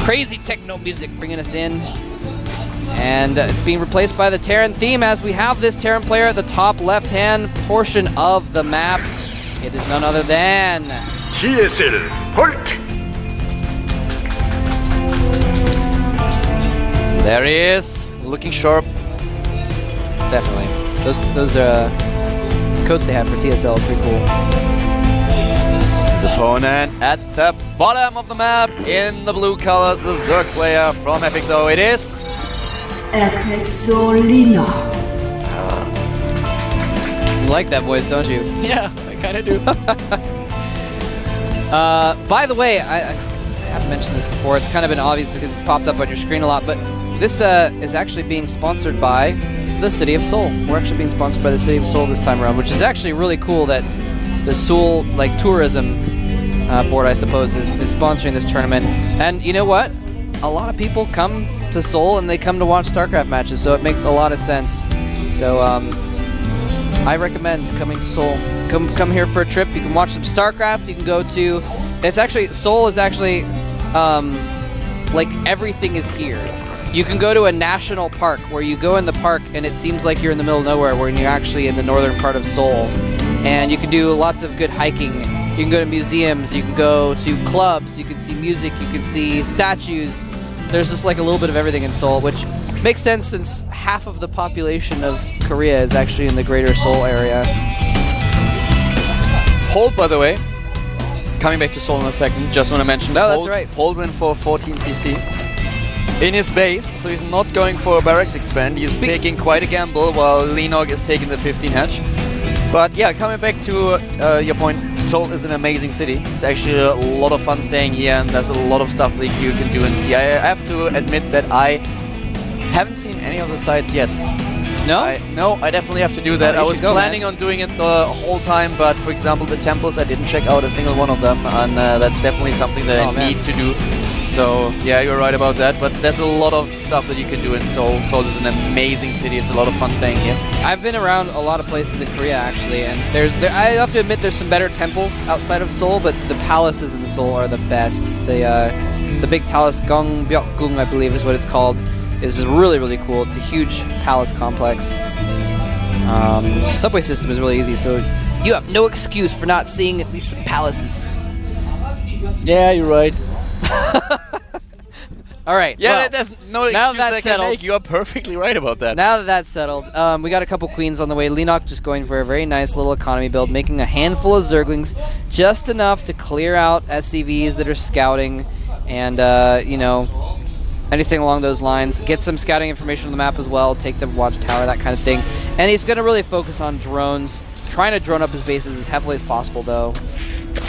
crazy techno music bringing us in. And it's being replaced by the Terran theme as we have this Terran player at the top left-hand portion of the map. It is none other than... TSL Polt. There he is, looking sharp. Definitely. Those coats they have for TSL are pretty cool. His opponent at the bottom of the map in the blue colors, the Zerg player from FXO. It is... FXO Leenock. You like that voice, don't you? Yeah, I kind of do. By the way, I haven't mentioned this before. It's kind of been obvious because it's popped up on your screen a lot, but this is actually being sponsored by the City of Seoul. We're actually being sponsored by the City of Seoul this time around, which is actually really cool that the Seoul tourism board, I suppose, is sponsoring this tournament. And you know what? A lot of people come to Seoul and they come to watch Starcraft matches, so it makes a lot of sense. So I recommend coming to Seoul. Come here for a trip. You can watch some Starcraft. You can go to... Seoul is actually, like, everything is here. You can go to a national park where you go in the park and it seems like you're in the middle of nowhere when you're actually in the northern part of Seoul. And you can do lots of good hiking. You can go to museums, you can go to clubs, you can see music, you can see statues. There's just like a little bit of everything in Seoul, which makes sense since half of the population of Korea is actually in the greater Seoul area. Polt, by the way, coming back to Seoul in a second, just want to mention that's right. Polt went for 14cc in his base, so he's not going for a barracks expand. He's taking quite a gamble while Leenock is taking the 15 hatch. But yeah, coming back to your point, Seoul is an amazing city. It's actually a lot of fun staying here, and there's a lot of stuff that you can do and see. I have to admit that I haven't seen any of the sites yet. No? No, I definitely have to do that. Oh, I was planning on doing it the whole time, but for example, the temples, I didn't check out a single one of them, and that's definitely something that I need to do. So yeah, you're right about that, but there's a lot of stuff that you can do in Seoul. Seoul is an amazing city. It's a lot of fun staying here. I've been around a lot of places in Korea actually, and I have to admit there's some better temples outside of Seoul, but the palaces in Seoul are the best. The big palace Gyeongbokgung, I believe is what it's called, is really, really cool. It's a huge palace complex. Subway system is really easy, so you have no excuse for not seeing at least some palaces. Yeah, you're right. All right. Yeah, well, there's no excuse that I can make. You are perfectly right about that. Now that that's settled, we got a couple queens on the way. Leenock just going for a very nice little economy build, making a handful of Zerglings, just enough to clear out SCVs that are scouting, and you know, anything along those lines. Get some scouting information on the map as well. Take the watchtower, that kind of thing. And he's going to really focus on drones, trying to drone up his bases as heavily as possible, though,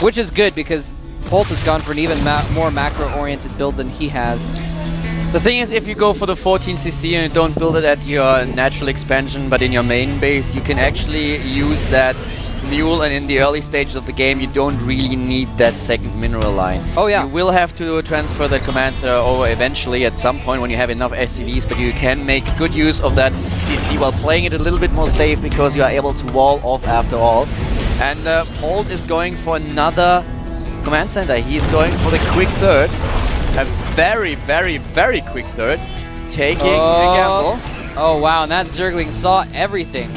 which is good because Polt has gone for an even more macro-oriented build than he has. The thing is, if you go for the 14cc and you don't build it at your natural expansion, but in your main base, you can actually use that mule, and in the early stages of the game, you don't really need that second mineral line. Oh yeah. You will have to transfer that command center over eventually at some point when you have enough SCVs, but you can make good use of that CC while playing it a little bit more safe because you are able to wall off after all. And Polt is going for another command center. He's going for the quick third. A very, very, very quick third. Taking a gamble. Oh wow, and that Zergling saw everything.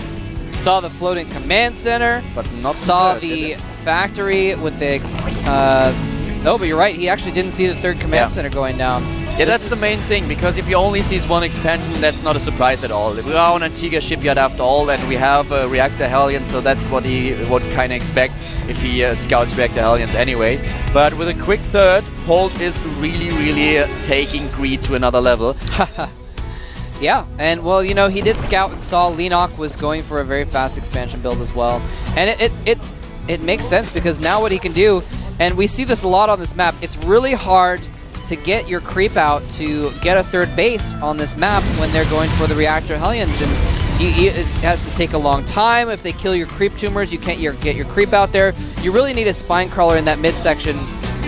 Saw the floating command center, but not saw third, the factory with the... no, but you're right, he actually didn't see the third command center going down. Yeah, that's the main thing, because if he only sees one expansion, that's not a surprise at all. We are on Antigua shipyard after all, and we have reactor Hellions, so that's what he would kind of expect if he scouts reactor Hellions anyways. But with a quick third, Polt is really, really taking greed to another level. Yeah, and well, you know, he did scout and saw Leenock was going for a very fast expansion build as well. And it makes sense because now what he can do, and we see this a lot on this map, it's really hard to get your creep out to get a third base on this map when they're going for the reactor Hellions, and it has to take a long time. If they kill your creep tumors, you can't get your creep out there. You really need a spine crawler in that midsection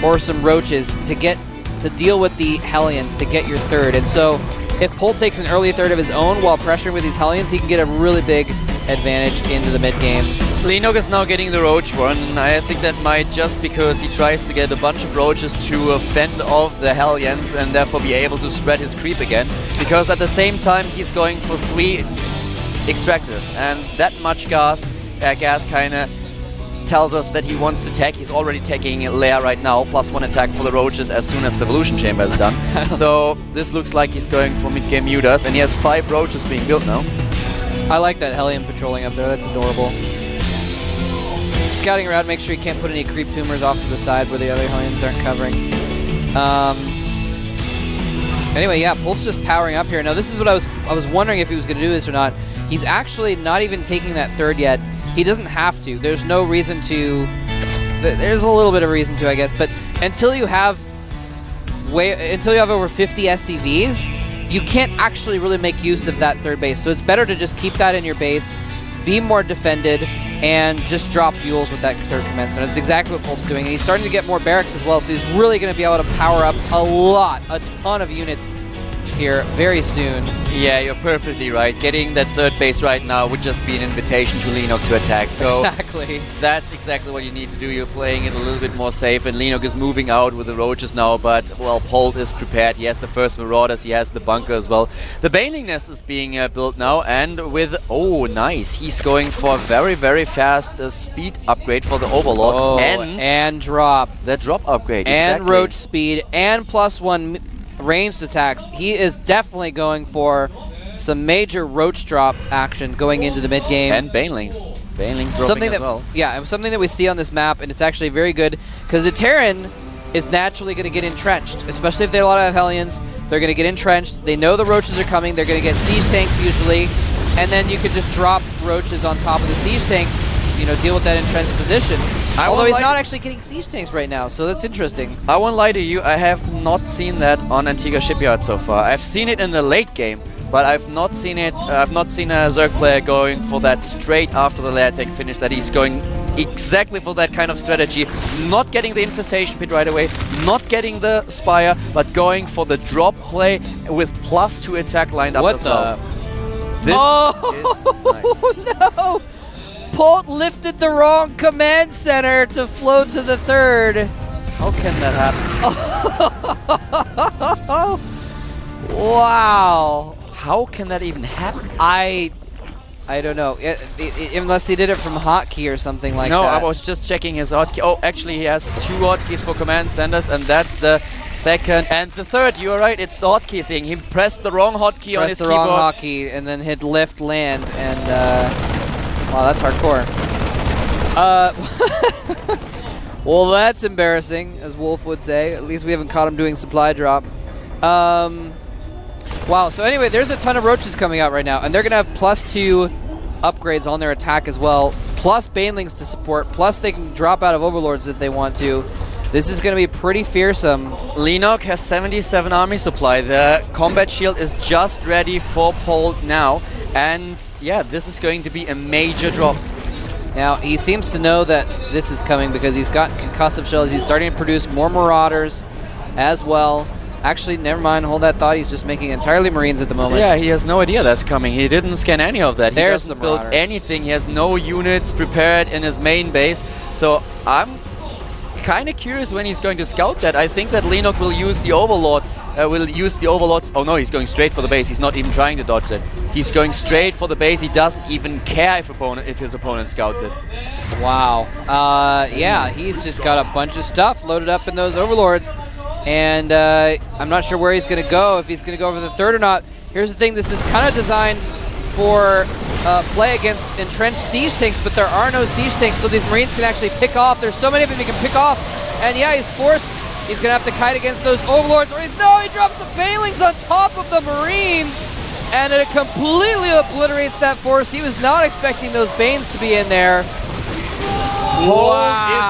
or some roaches to deal with the Hellions to get your third. And so if Polt takes an early third of his own while pressuring with these Hellions, he can get a really big advantage into the mid game. Leenock is now getting the roach one, and I think that might just because he tries to get a bunch of roaches to fend off the Hellions and therefore be able to spread his creep again. Because at the same time he's going for 3 extractors, and that much gas kinda tells us that he wants to tech. He's already taking Lair right now, +1 attack for the roaches as soon as the evolution chamber is done. So this looks like he's going for mid-game mutas, and he has 5 roaches being built now. I like that Hellion patrolling up there, that's adorable. Scouting around, make sure you can't put any creep tumors off to the side where the other Hellions aren't covering. Anyway, yeah, Polt's just powering up here. Now this is what I was wondering if he was going to do this or not. He's actually not even taking that 3rd yet. He doesn't have to. There's no reason to. There's a little bit of reason to, I guess, but until you have over 50 SCVs, you can't actually really make use of that 3rd base. So it's better to just keep that in your base, be more defended, and just drop fuels with that 3rd commencement. That's exactly what Polt's doing, and he's starting to get more barracks as well, so he's really going to be able to power up a ton of units here very soon. Yeah, you're perfectly right. Getting that 3rd base right now would just be an invitation to Leenock to attack. So exactly. That's exactly what you need to do. You're playing it a little bit more safe, and Leenock is moving out with the roaches now, but, well, Polt is prepared. He has the first Marauders, he has the bunker as well. The Baneling Nest is being built now, and with, oh, nice. He's going for a very, very fast speed upgrade for the Overlords. Oh, and drop. The drop upgrade, and exactly. roach speed, and +1 ranged attacks. He is definitely going for some major roach drop action going into the mid game. And Banelings. Banelings dropping as well. Yeah, something that we see on this map, and it's actually very good because the Terran is naturally going to get entrenched, especially if there are a lot of Hellions. They're going to get entrenched. They know the roaches are coming. They're going to get siege tanks usually, and then you could just drop roaches on top of the siege tanks. You know, deal with that entrenched position. Although he's not actually getting siege tanks right now, so that's interesting. I won't lie to you, I have not seen that on Antigua Shipyard so far. I've seen it in the late game, but I've not seen it. I've not seen a Zerg player going for that straight after the lair take finish. That he's going exactly for that kind of strategy, not getting the infestation pit right away, not getting the spire, but going for the drop play with +2 attack lined up as well. This is nice. No! Polt lifted the wrong command center to float to the 3rd. How can that happen? Wow. How can that even happen? I don't know. Unless he did it from hotkey or something like that. No, I was just checking his hotkey. Oh, actually, he has 2 hotkeys for command centers, and that's the 2nd and the 3rd. You are right, it's the hotkey thing. He pressed the wrong hotkey on his keyboard. Pressed the wrong hotkey and then hit lift land, and wow, that's hardcore. Well, that's embarrassing, as Wolf would say. At least we haven't caught him doing supply drop. Wow, so anyway, there's a ton of roaches coming out right now, and they're going to have +2 upgrades on their attack as well, plus Banelings to support, plus they can drop out of Overlords if they want to. This is going to be pretty fearsome. Leenock has 77 army supply. The combat shield is just ready for Polt now. And yeah, this is going to be a major drop. Now, he seems to know that this is coming because he's got concussive shells. He's starting to produce more Marauders as well. Actually, never mind, hold that thought. He's just making entirely Marines at the moment. Yeah, he has no idea that's coming. He didn't scan any of that. He There's doesn't build anything. He has no units prepared in his main base. So I'm kind of curious when he's going to scout that. I think that Leenock will use the Overlord. Oh no, he's going straight for the base. He's not even trying to dodge it. He's going straight for the base. He doesn't even care if his opponent scouts it. Wow. Yeah, he's just got a bunch of stuff loaded up in those Overlords. And I'm not sure where he's going to go, if he's going to go over the 3rd or not. Here's the thing, this is kind of designed for play against entrenched siege tanks, but there are no siege tanks, so these Marines can actually pick off. There's so many of them he can pick off. And yeah, he's forced. He's going to have to kite against those Overlords, or he drops the Banelings on top of the Marines, and it completely obliterates that force. He was not expecting those Banes to be in there. Polt is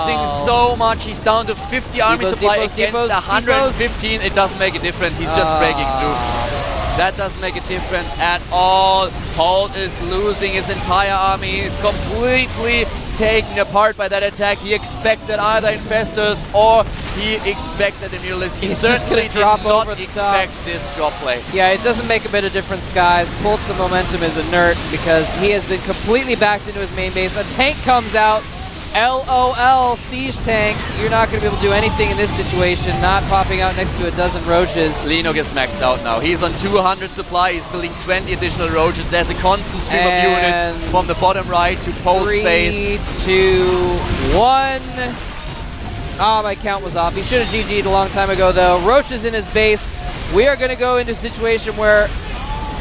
losing so much. He's down to 50 army supply against 115. It doesn't make a difference. He's just breaking through. That doesn't make a difference at all. Polt is losing his entire army. He's completely taken apart by that attack. He expected either Infestors or he expected the Mulus. He He's just certainly gonna drop did not over the expect top. this drop play. Yeah, it doesn't make a bit of difference, guys. Polt's momentum is inert because he has been completely backed into his main base. A tank comes out. LOL, Siege Tank. You're not going to be able to do anything in this situation, not popping out next to a dozen roaches. Leenock is maxed out now. He's on 200 supply. He's building 20 additional roaches. There's a constant stream of units from the bottom right to Polt space. 3, 2, 1. Oh, my count was off. He should have GG'd a long time ago, though. Roach is in his base. We are going to go into a situation where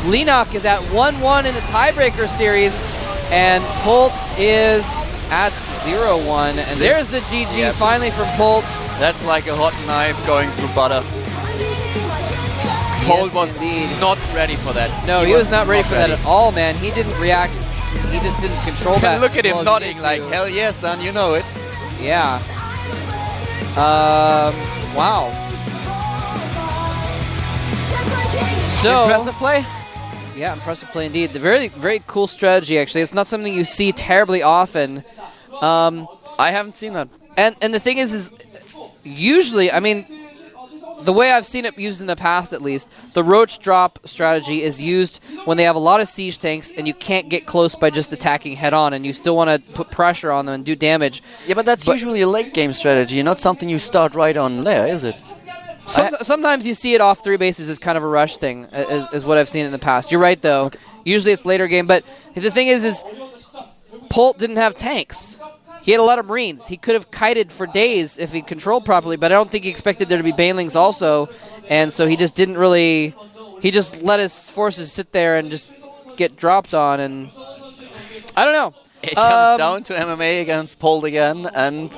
Leenock is at 1-1 in the tiebreaker series, and Polt is at 0-1. And there's the GG finally from Polt. That's like a hot knife going through butter. Polt was not ready for that. No, he was not ready for that at all, man. He didn't react. He just didn't control that. Look at as him well as nodding he like, needed to. hell yeah, son, you know it. Yeah. Wow. So Impressive play? yeah, impressive play indeed. The very cool strategy, actually. It's not something you see terribly often. I haven't seen that. And the thing is usually, I mean, the way I've seen it used in the past, at least, the roach drop strategy is used when they have a lot of siege tanks and you can't get close by just attacking head on, and you still want to put pressure on them and do damage. Yeah, but that's usually a late game strategy, not something you start right on there, is it? Sometimes you see it off 3 bases as kind of a rush thing, is what I've seen in the past. You're right, though. Okay. Usually it's later game, but the thing is Polt didn't have tanks. He had a lot of Marines. He could have kited for days if he controlled properly, but I don't think he expected there to be Banelings also, and so he just didn't really... He just let his forces sit there and just get dropped on, and... I don't know. It comes down to MMA against Polt again, and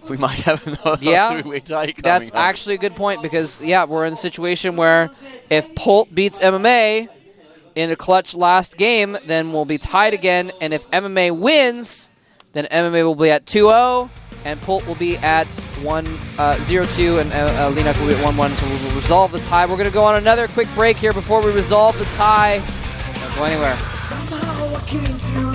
we might have another three-way tie coming that's up. actually a good point, because, yeah, we're in a situation where if Polt beats MMA in a clutch last game, then we'll be tied again, and if MMA wins... Then MMA will be at 2-0, and Polt will be at 0-2, and Leenock will be at 1-1, so we'll resolve the tie. We're going to go on another quick break here before we resolve the tie. Don't go anywhere.